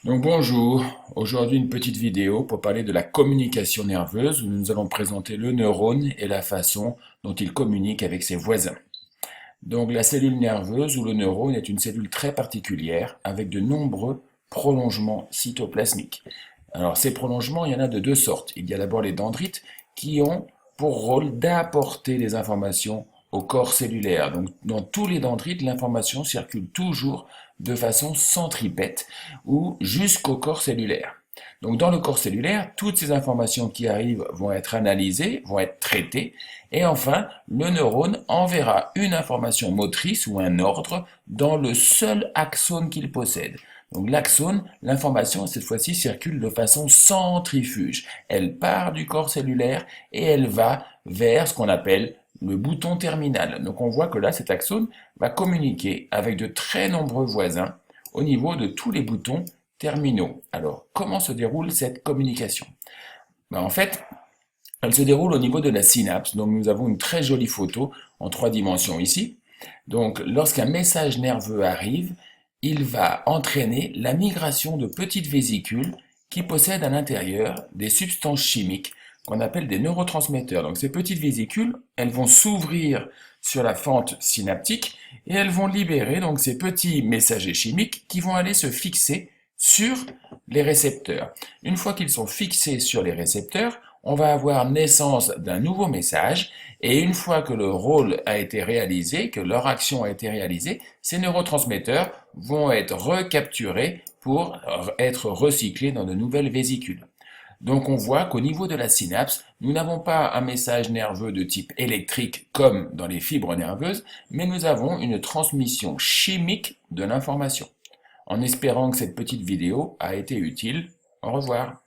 Donc bonjour, aujourd'hui une petite vidéo pour parler de la communication nerveuse où nous allons présenter le neurone et la façon dont il communique avec ses voisins. Donc la cellule nerveuse ou le neurone est une cellule très particulière avec de nombreux prolongements cytoplasmiques. Alors ces prolongements, il y en a de deux sortes. Il y a d'abord les dendrites qui ont pour rôle d'apporter des informations au corps cellulaire. Donc dans tous les dendrites, l'information circule toujours de façon centripète ou jusqu'au corps cellulaire. Donc dans le corps cellulaire, toutes ces informations qui arrivent vont être analysées, vont être traitées, et enfin, le neurone enverra une information motrice ou un ordre dans le seul axone qu'il possède. Donc l'axone, l'information cette fois-ci circule de façon centrifuge. Elle part du corps cellulaire et elle va vers ce qu'on appelle le bouton terminal. Donc on voit que là, cet axone va communiquer avec de très nombreux voisins au niveau de tous les boutons terminaux. Alors, comment se déroule cette communication? En fait, elle se déroule au niveau de la synapse. Donc nous avons une très jolie photo en 3 dimensions ici. Donc lorsqu'un message nerveux arrive, il va entraîner la migration de petites vésicules qui possèdent à l'intérieur des substances chimiques qu'on appelle des neurotransmetteurs. Donc ces petites vésicules, elles vont s'ouvrir sur la fente synaptique et elles vont libérer donc ces petits messagers chimiques qui vont aller se fixer sur les récepteurs. Une fois qu'ils sont fixés sur les récepteurs, on va avoir naissance d'un nouveau message, et une fois que le rôle a été réalisé, que leur action a été réalisée, ces neurotransmetteurs vont être recapturés pour être recyclés dans de nouvelles vésicules. Donc on voit qu'au niveau de la synapse, nous n'avons pas un message nerveux de type électrique comme dans les fibres nerveuses, mais nous avons une transmission chimique de l'information. En espérant que cette petite vidéo a été utile, au revoir.